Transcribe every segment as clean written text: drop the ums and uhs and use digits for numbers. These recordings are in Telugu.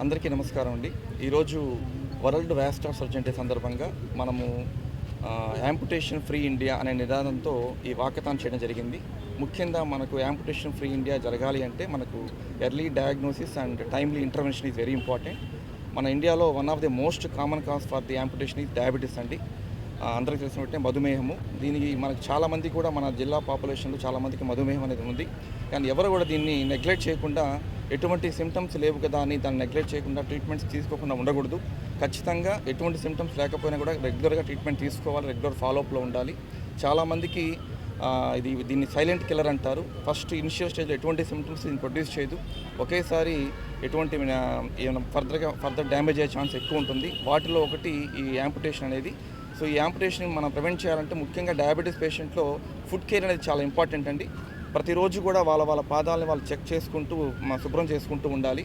అందరికీ నమస్కారం అండి. ఈరోజు వరల్డ్ వాస్కులర్ సర్జన్ డే సందర్భంగా మనము యాంపుటేషన్ ఫ్రీ ఇండియా అనే నినాదంతో ఈ వాకథాన్ చేయడం జరిగింది. ముఖ్యంగా మనకు యాంపుటేషన్ ఫ్రీ ఇండియా జరగాలి అంటే మనకు early diagnosis and timely intervention is very important. మన ఇండియాలో one of the most common cause for the amputation is diabetes అండి. అందరికీ తెలిసినట్టే మధుమేహము. దీనికి మనకు చాలామంది కూడా మన జిల్లా పాపులేషన్లో చాలామందికి మధుమేహం అనేది ఉంది. కానీ ఎవరు కూడా దీన్ని నెగ్లెక్ట్ చేయకుండా, ఎటువంటి సిమ్టమ్స్ లేవు కదా అని దాన్ని నెగ్లెక్ట్ చేయకుండా ట్రీట్మెంట్స్ తీసుకోకుండా ఉండకూడదు. ఖచ్చితంగా ఎటువంటి సిమ్టమ్స్ లేకపోయినా కూడా రెగ్యులర్గా ట్రీట్మెంట్ తీసుకోవాలి, రెగ్యులర్ ఫాలోఅప్లో ఉండాలి. చాలామందికి దీన్ని సైలెంట్ కిల్లర్ అంటారు. ఫస్ట్ ఇనిషియల్ స్టేజ్లో ఎటువంటి సిమ్టమ్స్ దీన్ని ప్రొడ్యూస్ చేయదు. ఒకేసారి ఎటువంటి ఏమైనా ఫర్దర్ డ్యామేజ్ అయ్యే ఛాన్స్ ఎక్కువ ఉంటుంది. వాటిలో ఒకటి ఈ యాంపుటేషన్ అనేది. సో ఈ యాంపుటేషన్ మనం ప్రివెంట్ చేయాలంటే ముఖ్యంగా డయాబెటీస్ పేషెంట్లో ఫుడ్ కేర్ అనేది చాలా ఇంపార్టెంట్ అండి. ప్రతిరోజు కూడా వాళ్ళ పాదాలని వాళ్ళు చెక్ చేసుకుంటూ శుభ్రం చేసుకుంటూ ఉండాలి.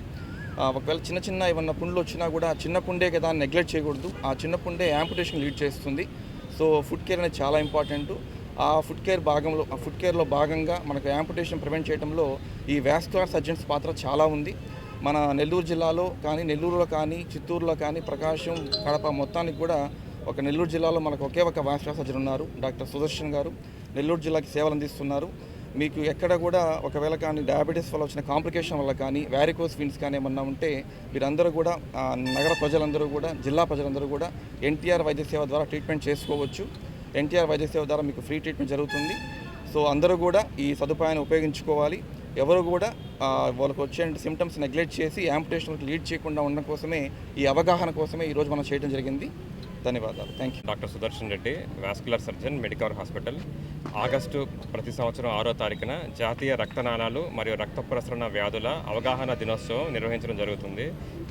ఒకవేళ చిన్న ఏమన్నా పుండ్లు వచ్చినా కూడా చిన్న పుండే కదా అని నెగ్లెక్ట్ చేయకూడదు. ఆ చిన్న పుండే యాంపుటేషన్ లీడ్ చేస్తుంది. సో ఫుడ్ కేర్ అనేది చాలా ఇంపార్టెంట్. ఆ ఫుడ్ కేర్లో భాగంగా మనకు యాంపుటేషన్ ప్రివెంట్ చేయడంలో ఈ వాస్కులర్ సర్జన్స్ పాత్ర చాలా ఉంది. మన నెల్లూరు జిల్లాలో కానీ, నెల్లూరులో కానీ, చిత్తూరులో కానీ, ప్రకాశం, కడప మొత్తానికి కూడా ఒక నెల్లూరు జిల్లాలో మనకు ఒకే ఒక వాస్కులర్ సర్జన్ ఉన్నారు, డాక్టర్ సుదర్శన్ గారు. నెల్లూరు జిల్లాకి సేవలు అందిస్తున్నారు. మీకు ఎక్కడ కూడా ఒకవేళ కానీ డయాబెటీస్ వల్ల వచ్చిన కాంప్లికేషన్ వల్ల కానీ, వ్యారికోస్ వీన్స్ కానీ ఏమన్నా ఉంటే మీరందరూ కూడా, నగర ప్రజలందరూ కూడా, జిల్లా ప్రజలందరూ కూడా ఎన్టీఆర్ వైద్య సేవ ద్వారా ట్రీట్మెంట్ చేసుకోవచ్చు. ఎన్టీఆర్ వైద్య సేవ ద్వారా మీకు ఫ్రీ ట్రీట్మెంట్ జరుగుతుంది. సో అందరూ కూడా ఈ సదుపాయాన్ని ఉపయోగించుకోవాలి. ఎవరు కూడా వాళ్ళకు వచ్చే సిమ్టమ్స్ నెగ్లెక్ట్ చేసి యాంపుటేషన్కి లీడ్ చేయకుండా ఉండడం కోసమే, ఈ అవగాహన కోసమే ఈరోజు మనం చేయడం జరిగింది. ధన్యవాదాలు. Thank you. Doctor Sudarshan Reddy, vascular surgeon, Medicover hospital. August ప్రతి సంవత్సరం 6వ తారీఖున జాతీయ రక్తనాళాలు మరియు రక్త ప్రసరణ వ్యాధుల అవగాహన దినోత్సవం నిర్వహించడం జరుగుతుంది.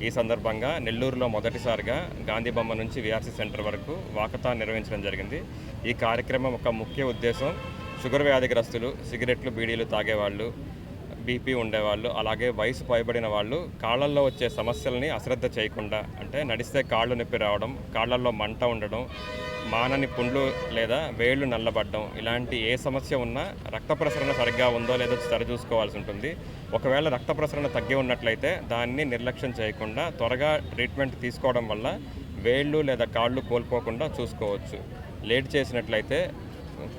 ఈ సందర్భంగా నెల్లూరులో మొదటిసారిగా గాంధీ బొమ్మ నుంచి విఆర్సీ సెంటర్ వరకు వాకథాన్ నిర్వహించడం జరిగింది. ఈ కార్యక్రమం ఒక ముఖ్య ఉద్దేశం షుగర్ వ్యాధిగ్రస్తులు, సిగరెట్లు, బీడీలు తాగేవాళ్ళు, బీపీ ఉండేవాళ్ళు, అలాగే వయసు పైబడిన వాళ్ళు కాళ్ళల్లో వచ్చే సమస్యలని అశ్రద్ధ చేయకుండా, అంటే నడిస్తే కాళ్ళు నొప్పి రావడం, కాళ్ళల్లో మంట ఉండడం, మానని పుండ్లు లేదా వేళ్ళు నల్లబడడం, ఇలాంటి ఏ సమస్య ఉన్నా రక్త ప్రసరణ సరిగ్గా ఉందో లేదో సరిచూసుకోవాల్సి ఉంటుంది. ఒకవేళ రక్త ప్రసరణ తగ్గి ఉన్నట్లయితే దాన్ని నిర్లక్ష్యం చేయకుండా త్వరగా ట్రీట్మెంట్ తీసుకోవడం వల్ల వేళ్ళు లేదా కాళ్ళు కోల్పోకుండా చూసుకోవచ్చు. లేట్ చేసినట్లయితే,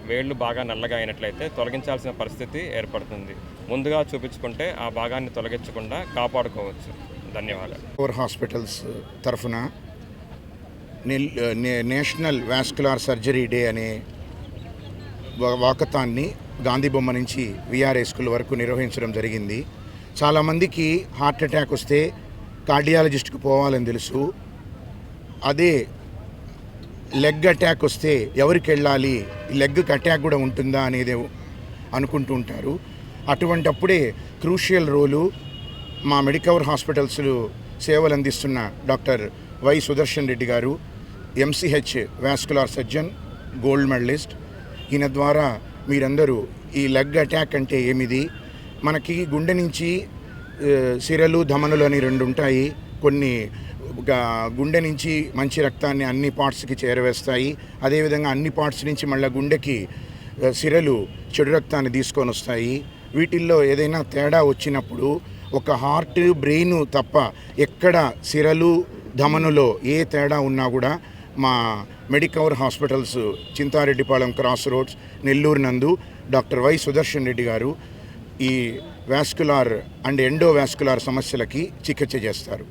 వేళ్ళు బాగా నల్లగా అయినట్లయితే తొలగించాల్సిన పరిస్థితి ఏర్పడుతుంది. ముందుగా చూపించుకుంటే ఆ భాగాన్ని తొలగించకుండా కాపాడుకోవచ్చు. ధన్యవాదాలు. పవర్ హాస్పిటల్స్ తరఫున నేషనల్ వాస్కులర్ సర్జరీ డే అనే వాకథాన్ని గాంధీ బొమ్మ నుంచి విఆర్ఏ స్కూల్ వరకు నిర్వహించడం జరిగింది. చాలామందికి హార్ట్ అటాక్ వస్తే కార్డియాలజిస్ట్కి పోవాలని తెలుసు. అదే లెగ్ అటాక్ వస్తే ఎవరికి వెళ్ళాలి, లెగ్కి అటాక్ కూడా ఉంటుందా అనేది అనుకుంటూ ఉంటారు. అటువంటప్పుడే క్రూషియల్ రోలు మా మెడికవర్ హాస్పిటల్స్లో సేవలు అందిస్తున్న doctor why Sudarshan Reddy garu, MCH vascular surgeon, gold medalist. ఈయన ద్వారా మీరందరూ ఈ లెగ్ అటాక్ అంటే ఏమిది, మనకి గుండె నుంచి సిరలు, ధమనులు అని 2 ఉంటాయి. కొన్ని గుండె నుంచి మంచి రక్తాన్ని అన్ని పార్ట్స్కి చేరవేస్తాయి. అదేవిధంగా అన్ని పార్ట్స్ నుంచి మళ్ళీ గుండెకి సిరలు చెడు రక్తాన్ని తీసుకొని వస్తాయి. వీటిల్లో ఏదైనా తేడా వచ్చినప్పుడు ఒక హార్ట్, బ్రెయిన్ తప్ప ఎక్కడ సిరలు, ధమనులో ఏ తేడా ఉన్నా కూడా మా Medicover hospitals Chintareddypalem cross roads Nellore నందు డాక్టర్ వై సుదర్శన్ రెడ్డి గారు ఈ వాస్కులర్ అండ్ ఎండోవాస్కులర్ సమస్యలకి చికిత్స చేస్తారు.